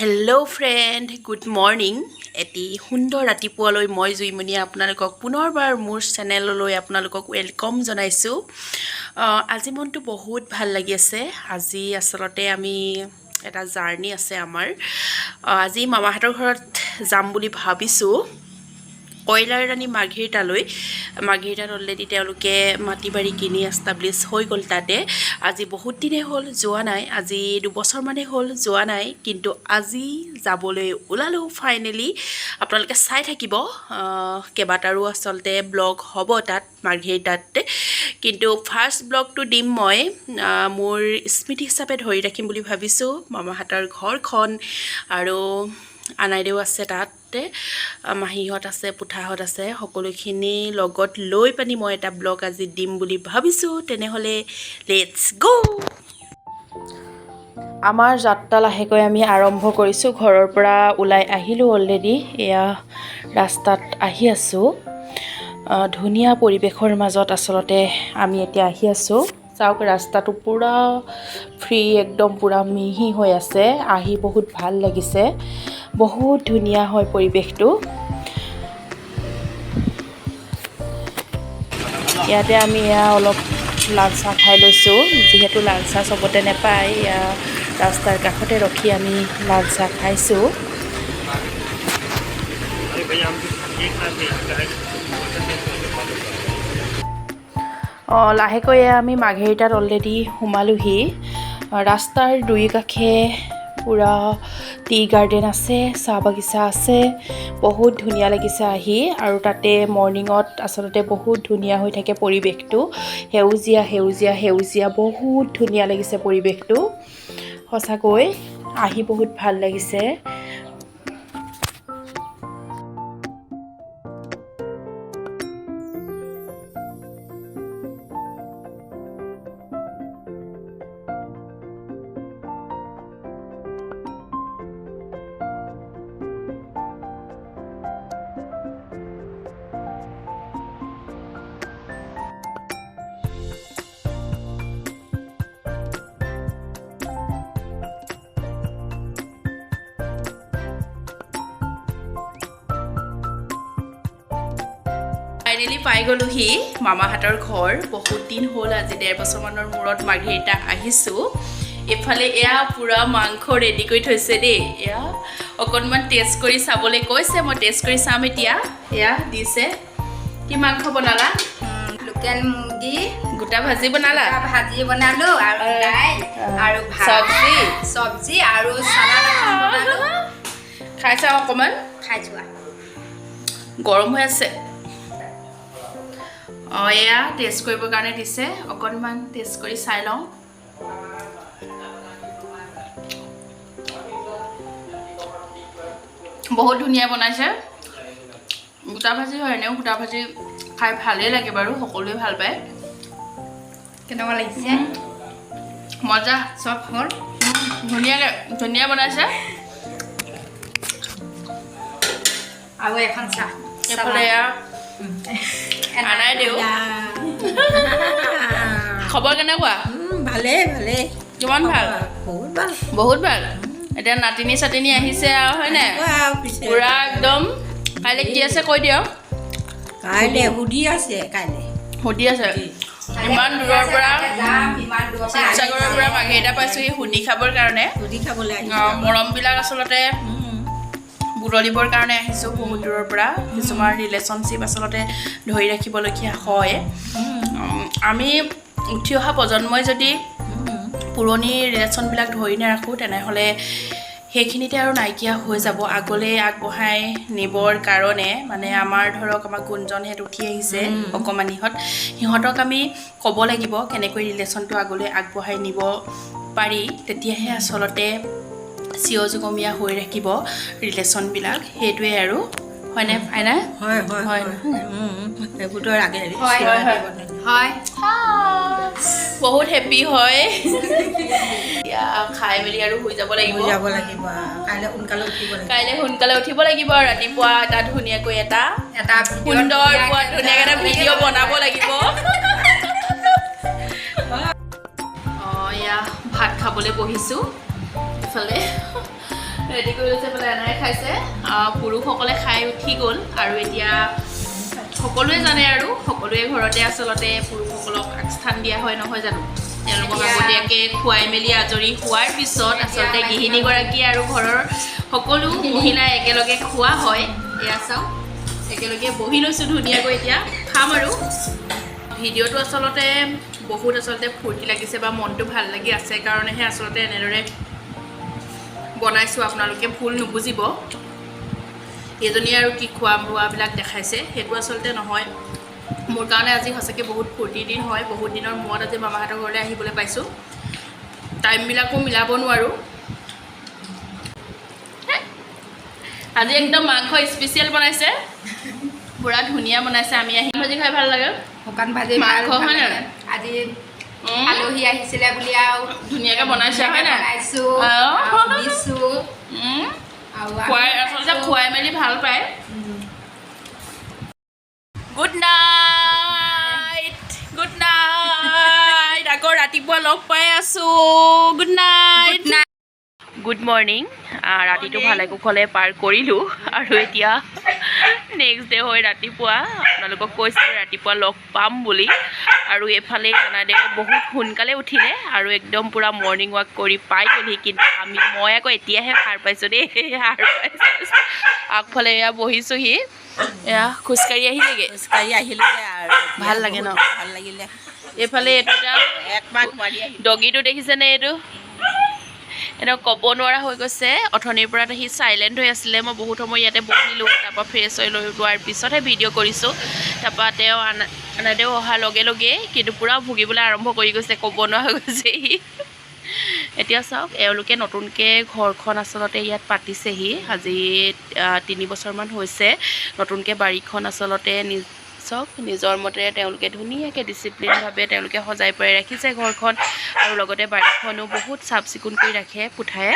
Hello' friend, good morning. এটি সুন্দৰ ৰাতিপুৱালৈ মই জুইমণিয়ে আপোনালোকক পুনৰবাৰ মোৰ চেনেললৈ আপোনালোকক ৱেলকাম জনাইছোঁ। আজি মনটো বহুত ভাল লাগি আছে। আজি আচলতে আমি এটা জাৰ্ণি আছে আমাৰ। আজি মামাহঁতৰ ঘৰত যাম বুলি ভাবিছোঁ, কয়লাৰ ৰাণী মাৰ্ঘেৰিটালৈ। মাৰ্ঘেৰিটাত অলৰেডি তেওঁলোকে মাটি বাৰী কিনি এষ্টাব্লিছ হৈ গ'ল তাতে। আজি বহুত দিনেই হ'ল যোৱা নাই, আজি 2 বছৰমানেই হ'ল যোৱা নাই, কিন্তু আজি যাবলৈ ওলালোঁ ফাইনেলি। আপোনালোকে চাই থাকিব, কেইবাটাৰো আচলতে ব্লগ হ'ব তাত মাৰ্ঘেৰিটাতে, কিন্তু ফাৰ্ষ্ট ব্লগটো দিম মই মোৰ স্মৃতি হিচাপে ধৰি ৰাখিম বুলি ভাবিছোঁ। মামাহঁতৰ ঘৰখন আৰু আনাইদেউ আছে তাতে, মাহীহঁত আছে, পুঠাহঁত আছে, সকলোখিনি লগত লৈ পানি মই এটা ব্লগ আজি দিম বুলি ভাবিছোঁ। তেনেহ'লে লেটছ গ'। আমাৰ যাত্ৰা লাহেকৈ আমি আৰম্ভ কৰিছোঁ। ঘৰৰ পৰা ওলাই আহিলোঁ অলৰেডি, এয়া ৰাস্তাত আহি আছোঁ। ধুনীয়া পৰিৱেশৰ মাজত আচলতে আমি এতিয়া আহি আছোঁ। চাওক, ৰাস্তাটো পূৰা ফ্ৰী, একদম পূৰা মিহি হৈ আছে। আহি বহুত ভাল লাগিছে, বহুত ধুনীয়া হয় পৰিৱেশটো। ইয়াতে আমি অলপ লাল চাহ খাই লৈছোঁ, যিহেতু লাল চাহ চবতে নেপায়। ৰাস্তাৰ কাষতে ৰখি আমি লাল চাহ খাইছোঁ। লাহেকৈ আমি মাৰ্ঘেৰিটাত অলৰেডি সোমালোহি। ৰাস্তাৰ দুই কাষে পূৰা টি গাৰ্ডেন আছে, চাহ বাগিচা আছে, বহুত ধুনীয়া লাগিছে আহি। আৰু তাতে মৰ্ণিঙত আচলতে বহুত ধুনীয়া হৈ থাকে পৰিৱেশটো, সেউজীয়া সেউজীয়া সেউজীয়া, বহুত ধুনীয়া লাগিছে পৰিৱেশটো। সঁচাকৈ আহি বহুত ভাল লাগিছে। ফাইনেলি পাই গ'লোহি মামাহঁতৰ ঘৰ। বহুত দিন হ'ল, আজি 1.5 বছৰমানৰ মূৰত মাৰ্ঘেৰিটা আহিছোঁ। এইফালে এয়া পূৰা মাংস ৰেডি কৰি থৈছে দেই। এয়া অকণমান টেষ্ট কৰি চাবলৈ কৈছে, মই টেষ্ট কৰি চাম এতিয়া। এয়া দিছে। কি মাংস বনালা? লোকেল মুৰ্গী গোটা ভাজি বনালা? ভাজি বনালোঁ, আৰু দাইল আৰু চব্জি আৰু চালাড এখন বনালোঁ। খাই চাওঁ অকণমান। খাই যোৱা। গৰম হৈ আছে। এয়া টেষ্ট কৰিবৰ কাৰণে দিছে, অকণমান টেষ্ট কৰি চাই লওঁ। বহুত ধুনীয়া বনাইছে। গোটা ভাজি হয়, এনেও গোটা ভাজি খাই ভালেই লাগে বাৰু, সকলোৱে ভাল পায়। কেনেকুৱা লাগিছে? মজা, চব হ'ল ধুনীয়া বনাইছে। আৰু এখন চাহ। এইফালে এয়া আনাইদেউ। খবৰ কেনেকুৱা? ভালেই ভালেই। কিমান ভাল? বহুত ভাল। বহুত ভাল। এতিয়া নাতিনী চাতিনী আহিছে আৰু, হয়নে? পূৰা একদম। কাইলৈ কি আছে কৈ দিয়ক। কাইলৈ সুধি আছে, সুধি আছে। ইমান দূৰৰ পৰা, শিৱসাগৰৰ পৰা মাৰ্ঘেৰিটা পাইছোঁহি সুধি খাবৰ কাৰণে। সুধি খাবলৈ মৰমবিলাক আচলতে বুটলিবৰ কাৰণে আহিছোঁ বহুত দূৰৰ পৰা। কিছুমান ৰিলেশ্যনশ্বিপ আচলতে ধৰি ৰাখিবলগীয়া হয়। আমি উঠি অহা প্ৰজন্মই যদি পুৰণি ৰিলেশ্যনবিলাক ধৰি নাৰাখোঁ, তেনেহ'লে সেইখিনিতে আৰু নাইকিয়া হৈ যাব। আগলৈ আগবঢ়াই নিবৰ কাৰণে মানে আমাৰ ধৰক আমাৰ গুণজনহেঁত উঠি আহিছে, অকণমানিহঁত, সিহঁতক আমি ক'ব লাগিব কেনেকৈ ৰিলেশ্যনটো আগলৈ আগবঢ়াই নিব পাৰি। তেতিয়াহে আচলতে চিৰযুগমীয়া হৈ ৰাখিব ৰিলেশ্যনবিলাক। সেইটোৱে আৰু, হয়নে আইনা? হয় হয় হয় সেইবোৰতো আগে হয়। বহুত হেপী হয়। এতিয়া খাই মেলি আৰু শুই যাব লাগিব। কাইলৈ সোনকালে উঠিব লাগিব। ৰাতিপুৱা এটা ধুনীয়াকৈ এটা সুন্দৰ ধুনীয়াকৈ এটা ভিডিঅ' বনাব লাগিব। এয়া ভাত খাবলৈ বহিছোঁ। ইফালে ৰেডি কৰি লৈছে পেলাই এনাই খাইছে পুৰুষসকলে খাই উঠি গ'ল আৰু এতিয়া সকলোৱে জানে আৰু সকলোৱে ঘৰতে আচলতে পুৰুষসকলক আগস্থান দিয়া হয় নহয় জানো তেওঁলোকক আগতীয়াকৈ খুৱাই মেলি আজৰি হোৱাৰ পিছত আচলতে গৃহিণীগৰাকী আৰু ঘৰৰ সকলো মহিলাই একেলগে খোৱা হয় এয়া চাওক একেলগে বহি লৈছোঁ ধুনীয়াকৈ এতিয়া খাম আৰু ভিডিঅ'টো আচলতে বহুত ফূৰ্তি লাগিছে বা মনটো ভাল লাগি আছে কাৰণেহে আচলতে এনেদৰে বনাইছোঁ আপোনালোকে ভুল নুবুজিব এজনী আৰু কি খোৱা বোৱাবিলাক দেখাইছে সেইটো আচলতে নহয় মোৰ কাৰণে আজি সঁচাকৈ বহুত ফূৰ্তিৰ দিন হয় বহুত দিনৰ মূৰত আজি মামাহঁতৰ ঘৰলৈ আহিবলৈ পাইছোঁ টাইমবিলাকো মিলাব নোৱাৰোঁ আজি একদম মাংস স্পেচিয়েল বনাইছে পুৰা ধুনীয়া বনাইছে আমি আহি ভাজি খাই ভাল লাগে শুকান ভাজি মাংস হয় নাই আজি আলহী আহিছিলে বুলি আৰু ধুনীয়াকৈ বনাইছে হয় নাই বনাইছোঁ দিছোঁ আচলতে খুৱাই মেলি ভাল পায় গুড নাইট আকৌ ৰাতিপুৱা লগ পাই আছোঁ গুড নাইট গুড মৰ্ণিং ৰাতিটো ভালে কুশলে পাৰ কৰিলোঁ আৰু এতিয়া নেক্সট ডে হয় ৰাতিপুৱা আপোনালোকক কৈছিলোঁ ৰাতিপুৱা লগ পাম বুলি আৰু এইফালে জানাদে বহুত সোনকালে উঠিলে আৰু একদম পূৰা মৰ্ণিং ৱাক কৰি পাই গ'লহি কিন্তু মই আকৌ এতিয়াহে সাৰ পাইছোঁ দেই সাৰ পাইছোঁ আগফালে এয়া বহিছোঁহি এয়া খোজকাঢ়ি আহিলেগৈ আৰু ভাল লাগে ন ভাল লাগিলে এইফালে এইটো এটা ডগীটো দেখিছেনে এইটো এনেও ক'ব নোৱাৰা হৈ গৈছে অথনিৰ পৰা সি চাইলেণ্ট হৈ আছিলে মই বহুত সময় ইয়াতে বহিলোঁ তাৰপৰা ফ্ৰেছ হৈ লৈ লোৱাৰ পিছতহে ভিডিঅ' কৰিছোঁ তাৰপৰা তেওঁ আনাদেও অহাৰ লগে লগেই কিন্তু পূৰা ভুগিবলৈ আৰম্ভ কৰি গৈছে ক'ব নোৱাৰা হৈ গৈছে সি এতিয়া চাওক এওঁলোকে নতুনকৈ ঘৰখন আচলতে ইয়াত পাতিছেহি আজি 3 বছৰমান হৈছে নতুনকৈ বাৰীখন আচলতে চাওক নিজৰ মতে তেওঁলোকে ধুনীয়াকৈ ডিচিপ্লিনভাৱে তেওঁলোকে সজাই পৰাই ৰাখিছে ঘৰখন আৰু লগতে বাৰীখনো বহুত চাফ চিকুণ কৰি ৰাখে পুঠাই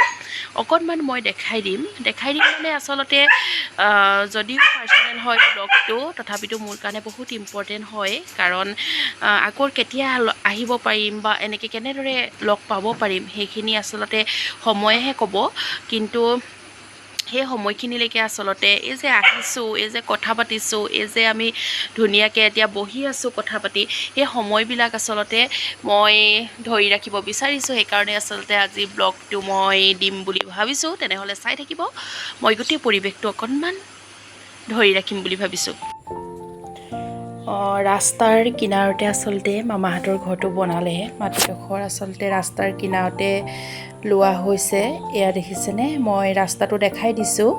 অকণমান মই দেখাই দিম মানে আচলতে যদিও পাৰ্চনেল হয় ব্লগটো তথাপিতো মোৰ কাৰণে বহুত ইম্পৰ্টেণ্ট হয় কাৰণ আকৌ কেতিয়া আহিব পাৰিম বা এনেকৈ কেনেদৰে লগ পাব পাৰিম সেইখিনি আচলতে সময়েহে ক'ব কিন্তু সেই সময়খিনিলৈকে আচলতে এই যে আহিছোঁ এই যে কথা পাতিছোঁ এই যে আমি ধুনীয়াকৈ এতিয়া বহি আছোঁ কথা পাতি সেই সময়বিলাক আচলতে মই ধৰি ৰাখিব বিচাৰিছোঁ সেইকাৰণে আচলতে আজি ব্লগটো মই দিম বুলি ভাবিছোঁ তেনেহ'লে চাই থাকিব মই গোটেই পৰিৱেশটো অকণমান ধৰি ৰাখিম বুলি ভাবিছোঁ ৰাস্তাৰ কিনাৰতে আচলতে মামাহঁতৰ ঘৰটো বনালে মাটিডোখৰ আচলতে ৰাস্তাৰ কিনাৰতে লোৱা হৈছে এয়া দেখিছেনে মই ৰাস্তাটো দেখাই দিছোঁ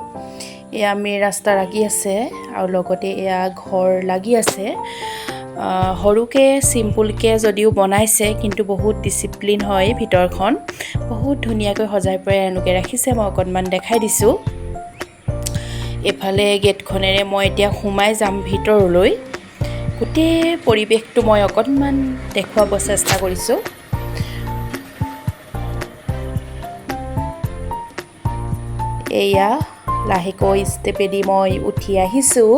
এয়া মেইন ৰাস্তা লাগি আছে আৰু লগতে এয়া ঘৰ লাগি আছে সৰুকৈ চিম্পুলকৈ যদিও বনাইছে কিন্তু বহুত ডিচিপ্লিন হয় ভিতৰখন বহুত ধুনীয়াকৈ সজাই পৰাই এওঁলোকে ৰাখিছে মই অকণমান দেখাই দিছোঁ এইফালে গেটখনেৰে মই এতিয়া সোমাই যাম ভিতৰলৈ গোটেই পৰিৱেশটো মই অকণমান দেখুৱাব চেষ্টা কৰিছোঁ এয়া লাহেকৈ ষ্টেপেদি মই উঠি আহিছোঁ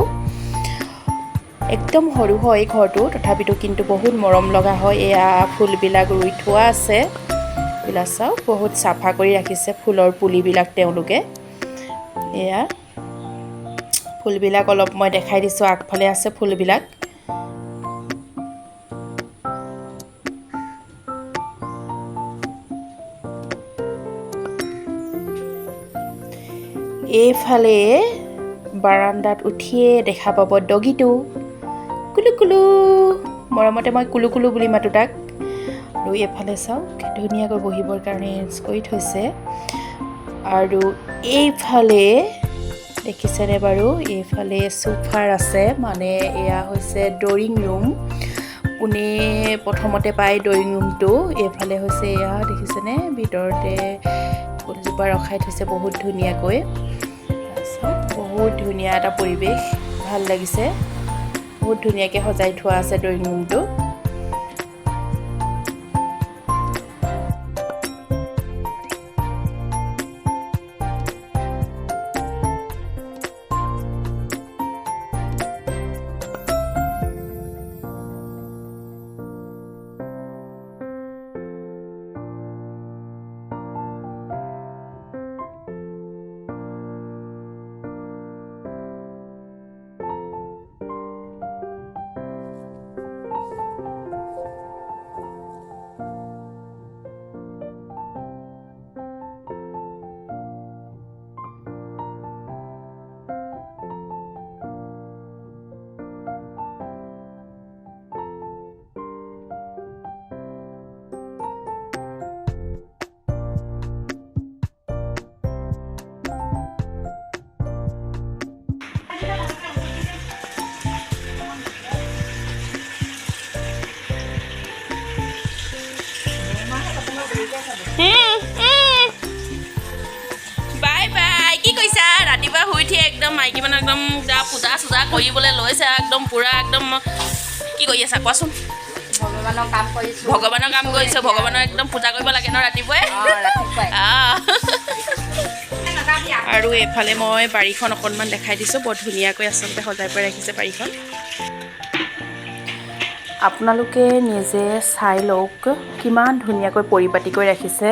একদম সৰু হয় ঘৰটো তথাপিতো কিন্তু বহুত মৰম লগা হয় এয়া ফুলবিলাক ৰুই থোৱা আছে এইবিলাক চাওক বহুত চাফা কৰি ৰাখিছে ফুলৰ পুলিবিলাক তেওঁলোকে এয়া ফুলবিলাক অলপ মই দেখাই দিছোঁ আগফালে আছে ফুলবিলাক এইফালে বাৰান্দাত উঠিয়ে দেখা পাব ডগীটো কুলু কুলু মৰমতে মই কুলু কুলু বুলি মাতোঁ তাক আৰু এইফালে চাওক ধুনীয়াকৈ বহিবৰ কাৰণে এৰেঞ্জ কৰি থৈছে আৰু এইফালে দেখিছেনে বাৰু এইফালে চোফাৰ আছে মানে এয়া হৈছে ড্ৰয়িং ৰুম পোনে প্ৰথমতে পায় ড্ৰয়িং ৰুমটো এইফালে হৈছে এয়া দেখিছেনে ভিতৰতে ফুলজোপা ৰখাই থৈছে বহুত ধুনীয়াকৈ বহুত ধুনীয়া এটা পৰিৱেশ ভাল লাগিছে বহুত ধুনীয়াকৈ সজাই থোৱা আছে ড্ৰয়িং ৰুমটো দেখিছা ৰাতিপুৱা শুই উঠি একদম মাইকী মানুহ একদম পূজা চূজা কৰিবলৈ লৈছে একদম পূৰা একদম কি কৰি আছা কোৱাচোন ভগৱানৰ কাম কৰিছোঁ ভগৱানৰ কাম কৰিছোঁ ভগৱানৰ একদম পূজা কৰিব লাগে ন ৰাতিপুৱাই আৰু এইফালে মই বাৰীখন অকণমান দেখাই দিছোঁ বৰ ধুনীয়াকৈ আচলতে সজাই পৰাই ৰাখিছে বাৰীখন আপোনালোকে নিজে চাই লওক কিমান ধুনীয়াকৈ পৰিপাটি কৰি ৰাখিছে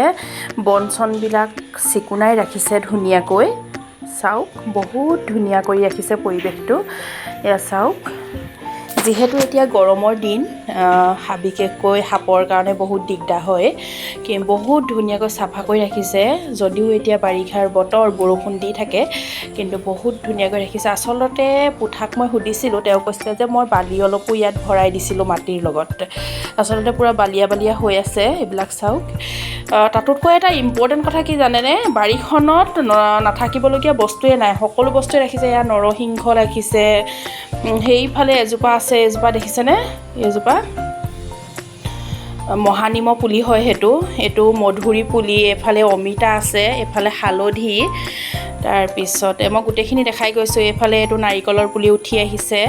বন চনবিলাক চিকুণাই ৰাখিছে ধুনীয়াকৈ চাওক বহুত ধুনীয়া কৰি ৰাখিছে পৰিৱেশটো এয়া চাওক যিহেতু এতিয়া গৰমৰ দিন বিশেষকৈ সাপৰ কাৰণে বহুত দিগদাৰ হয় বহুত ধুনীয়াকৈ চাফা কৰি ৰাখিছে যদিও এতিয়া বাৰিষাৰ বতৰ বৰষুণ দি থাকে কিন্তু বহুত ধুনীয়াকৈ ৰাখিছে আচলতে পুঠাক মই সুধিছিলোঁ তেওঁ কৈছিলে যে মই বালি অলপো ইয়াত ভৰাই দিছিলোঁ মাটিৰ লগত আচলতে পূৰা বালিয়া বালিয়া হৈ আছে এইবিলাক চাওক তাতোতকৈ এটা ইম্পৰ্টেণ্ট কথা কি জানেনে বাৰীখনত নাথাকিবলগীয়া বস্তুৱে নাই সকলো বস্তুৱে ৰাখিছে এয়া নৰসিংহ ৰাখিছে সেইফালে এজোপা আছে এজোপা দেখিছেনে এইজোপা মহানিমৰ পুলি হয় এইটো মধুৰি পুলি এফালে অমিতা আছে এফালে হালধি তাৰপিছতে মই গোটেইখিনি দেখাই গৈছোঁ এইফালে এইটো নাৰিকলৰ পুলি উঠি আহিছে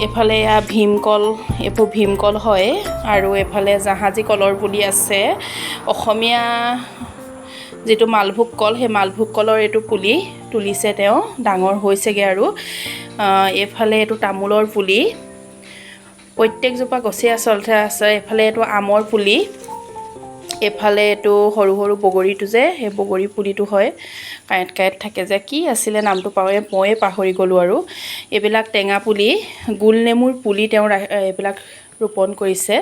এফালে এয়া ভীমকল এইবোৰ ভীমকল হয় আৰু এফালে জাহাজী কলৰ পুলি আছে অসমীয়া যিটো মালভোগ কল সেই মালভোগ কলৰ এইটো পুলি তুলিছে তেওঁ ডাঙৰ হৈছেগৈ আৰু এইফালে এইটো তামোলৰ পুলি প্ৰত্যেকজোপা গছেই আচলতে আছে এইফালে এইটো আমৰ পুলি এইফালে এইটো সৰু সৰু বগৰীটো যে সেই বগৰী পুলিটো হয় কাঁইট কাঁইট থাকে যে কি আছিলে নামটো ময়ে পাহৰি গ'লোঁ আৰু এইবিলাক টেঙা পুলি গোল নেমুৰ পুলি তেওঁ এইবিলাক ৰোপণ কৰিছে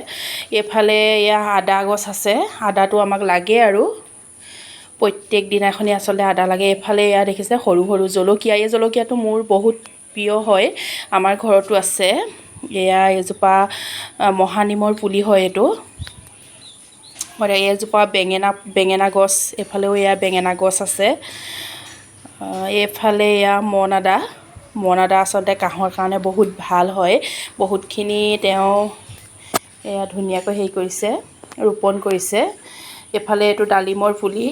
এইফালে এয়া আদা গছ আছে আদাটো আমাক লাগে আৰু প্ৰত্যেক দিনাখনি আচলতে আদা লাগে এইফালে এয়া দেখিছে সৰু সৰু জলকীয়া এই জলকীয়াটো মোৰ বহুত প্ৰিয় হয় আমাৰ ঘৰতো আছে এয়া এজোপা মহানিমৰ পুলি হয় এইটো এজোপা বেঙেনা গছ এইফালেও এয়া বেঙেনা গছ আছে এইফালে এয়া মন আদা আচলতে কাহৰ কাৰণে বহুত ভাল হয় বহুতখিনি তেওঁ এয়া ধুনীয়াকৈ হেৰি কৰিছে ৰোপণ কৰিছে এইফালে এইটো ডালিমৰ পুলি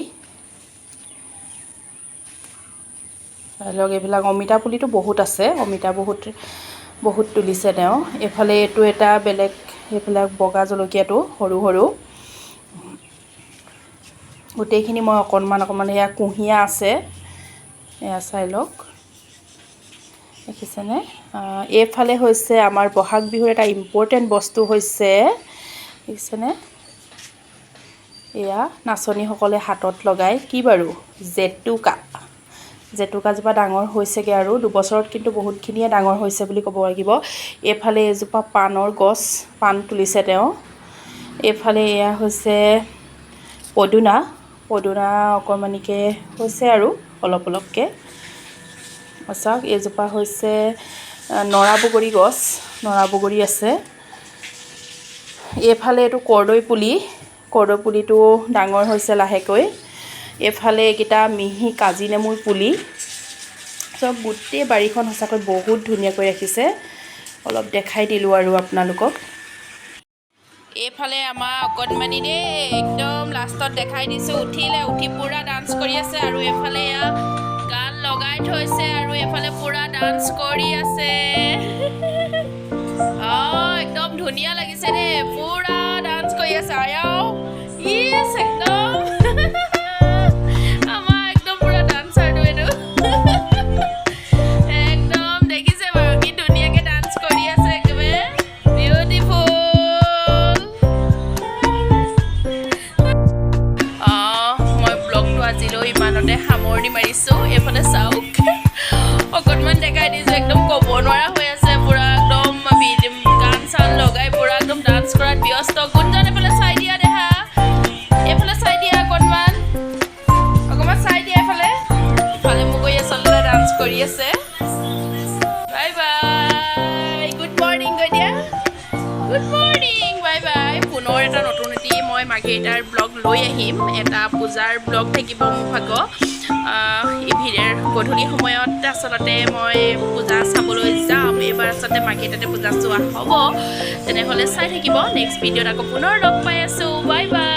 ধৰক এইবিলাক অমিতা পুলিটো বহুত আছে অমিতা বহুত তুলিছে তেওঁ এইফালে এইটো এটা বেলেগ এইবিলাক বগা জলকীয়াটো সৰু সৰু গোটেইখিনি মই অকণমান এয়া কুঁহিয়া আছে এয়া চাই লওক দেখিছেনে এইফালে হৈছে আমাৰ বহাগ বিহুৰ এটা ইম্পৰ্টেণ্ট বস্তু হৈছে দেখিছেনে এয়া নাচনীসকলে হাতত লগাই কি বাৰু জেতুকাজোপা ডাঙৰ হৈছেগৈ আৰু দুবছৰত কিন্তু বহুতখিনিয়ে ডাঙৰ হৈছে বুলি ক'ব লাগিব এইফালে এজোপা পাণৰ গছ পাণ তুলিছে তেওঁ এইফালে এয়া হৈছে পদুনা অকণমানিকৈ হৈছে আৰু অলপ অলপকৈ চাওক এইজোপা হৈছে নৰা বগৰী আছে এইফালে এইটো কৰ্দৈ পুলিটো ডাঙৰ হৈছে লাহেকৈ এইফালে এইকেইটা মিহি কাজি নেমুৰ পুলি চব গোটেই বাৰীখন সঁচাকৈ বহুত ধুনীয়াকৈ ৰাখিছে অলপ দেখাই দিলোঁ আৰু আপোনালোকক এইফালে আমাৰ অকণমানি দেই একদম লাষ্টত দেখাই দিছোঁ উঠি পূৰা ডান্স কৰি আছে আৰু এইফালে এয়া গান লগাই থৈছে আৰু এইফালে পূৰা ডান্স কৰি আছে একদম ধুনীয়া লাগিছে দেই পূৰা ডান্স কৰি আছে আয়াও ইছ একদম আমাৰ একদম পূৰা ডান্সাৰটো এইটো একদম দেখিছে বাৰু কি ধুনীয়াকৈ ডান্স কৰি আছে একেবাৰে বিউটিফুল মই ব্লগটো আজিলৈ ইমানতে সামৰণি মাৰিছোঁ এইফালে চাওক অকণমান দেখাই দিছোঁ একদম ক'ব নোৱাৰা হৈ আছে পূৰা একদম গান চান লগাই পূৰা একদম ডান্স কৰাত ব্যস্ত কোনজন এইফালে চাই দিয়া দেহা এইফালে চাই দিয়া অকণমান চাই দিয়া ইফালে মোক গৈ আচলতে ডান্স কৰি আছে বাই বাই গুড মৰ্ণিং কৈ দিয়া গুড মৰ্ণিং বাই বাই পুনৰ এটা নতুন এটি মই মাৰ্ঘেৰিটাৰ ব্লগ লৈ আহিম এটা পূজাৰ ব্লগ থাকিব মোৰ ভাগ গধূলি সময়ত আচলতে মই পূজা চাবলৈ যাম এইবাৰ আচলতে মাৰ্ঘেৰিটাতে পূজা চোৱা হ'ব তেনেহ'লে চাই থাকিব নেক্সট ভিডিঅ'ত আকৌ পুনৰ লগ পাই আছোঁ বাই বাই